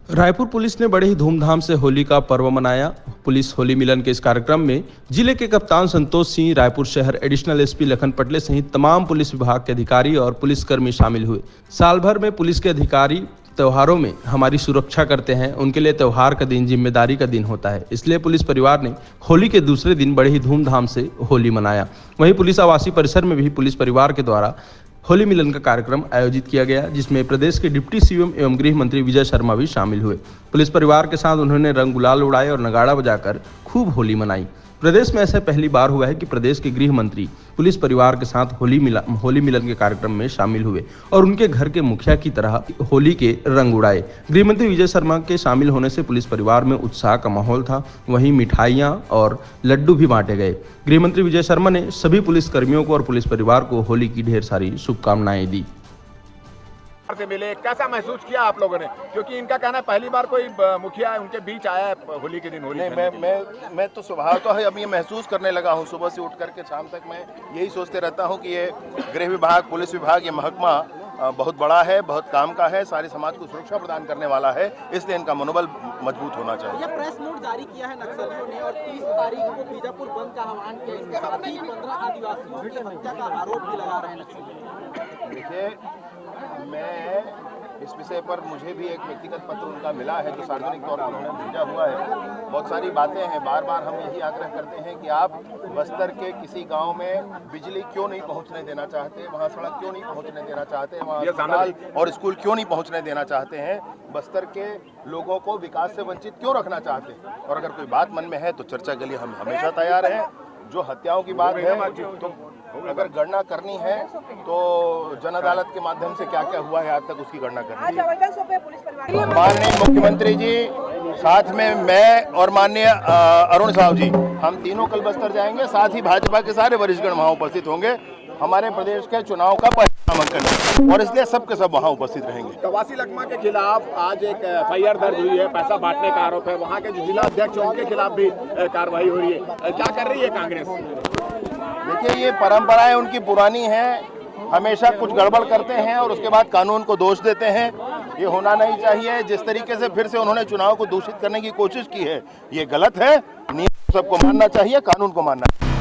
Raipur police ने बड़े ही धूमधाम से होली का पर्व मनाया। पुलिस होली मिलन के इस कार्यक्रम में जिले के कप्तान संतोष सिंह, रायपुर शहर एडिशनल एसपी लखन पटले सहित तमाम पुलिस विभाग के अधिकारी और पुलिसकर्मी शामिल हुए। साल भर में पुलिस के अधिकारी त्योहारों में हमारी सुरक्षा करते हैं, उनके लिए त्योहार का दिन जिम्मेदारी का दिन होता है। इसलिए पुलिस परिवार ने होली के दूसरे दिन बड़े ही धूमधाम से होली मनाया। वहीं पुलिस आवासीय परिसर में भी पुलिस परिवार के द्वारा होली मिलन का कार्यक्रम आयोजित किया गया, जिसमें प्रदेश के डिप्टी सीएम एवं गृह मंत्री विजय शर्मा भी शामिल हुए। पुलिस परिवार के साथ उन्होंने रंग गुलाल उड़ाए और नगाड़ा बजाकर खूब होली मनाई। प्रदेश में ऐसा पहली बार हुआ है कि प्रदेश के गृह मंत्री पुलिस परिवार के साथ होली मिलन के कार्यक्रम में शामिल हुए और उनके घर के मुखिया की तरह होली के रंग उड़ाए। गृह मंत्री विजय शर्मा के शामिल होने से पुलिस परिवार में उत्साह का माहौल था। वहीं मिठाइयां और लड्डू भी बांटे गए। गृह मंत्री विजय शर्मा ने सभी पुलिस कर्मियों को और पुलिस परिवार को होली की ढेर सारी शुभकामनाएं दी। से मिले, कैसा महसूस किया आप लोगों ने? क्योंकि इनका कहना है पहली बार कोई मुखिया उनके बीच आया है होली के दिन। होली मैं तो स्वभाव तो है, अब ये महसूस करने लगा हूँ। सुबह से उठ करके शाम तक मैं यही सोचते रहता हूँ कि ये गृह विभाग, पुलिस विभाग, ये महकमा बहुत बड़ा है, बहुत काम का है, सारे समाज को सुरक्षा प्रदान करने वाला है, इसलिए इनका मनोबल मजबूत होना चाहिए। यह प्रेस नोट जारी किया है नक्सलियों ने और 30 तारीख को बीजापुर बंद का आह्वान किया। इसके साथ ही 15 आदिवासियों की हत्या का आरोप भी लगा रहे हैं नक्सली। देखिए, मैं इस विषय पर मुझे भी एक व्यक्तिगत पत्र उनका मिला है जो सार्वजनिक तौर पर उन्होंने भेजा हुआ है। बहुत सारी बातें हैं। बार बार हम यही आग्रह करते हैं कि आप बस्तर के किसी गांव में बिजली क्यों नहीं पहुंचने देना चाहते, वहां सड़क क्यों नहीं पहुंचने देना चाहते, वहां अस्पताल और स्कूल क्यों नहीं पहुंचने देना चाहते हैं, बस्तर के लोगों को विकास से वंचित क्यों रखना चाहते हैं। और अगर कोई बात मन में है तो चर्चा के लिए हम हमेशा तैयार हैं। जो हत्याओं की बात है, तो अगर गणना करनी है तो जन अदालत के माध्यम से क्या क्या हुआ है आज तक, उसकी गणना करनी है। माननीय मुख्यमंत्री जी, साथ में मैं और माननीय अरुण साहु जी, हम तीनों कल बस्तर जाएंगे। साथ ही भाजपा के सारे वरिष्ठगण वहाँ उपस्थित होंगे। हमारे प्रदेश के चुनाव का नामांकन है और इसलिए सबके सब वहाँ उपस्थित रहेंगे। कवासी लखमा के खिलाफ आज एक एफआईआर दर्ज हुई है, पैसा बांटने का आरोप है। वहाँ के जो जिला अध्यक्ष हैं उनके खिलाफ भी कार्रवाई हो रही है। क्या कर रही है कांग्रेस? देखिए, ये परंपराएं उनकी पुरानी हैं, हमेशा कुछ गड़बड़ करते हैं और उसके बाद कानून को दोष देते हैं। ये होना नहीं चाहिए। जिस तरीके से फिर से उन्होंने चुनाव को दूषित करने की कोशिश की है, ये गलत है। नियम सबको मानना चाहिए, कानून को मानना चाहिए।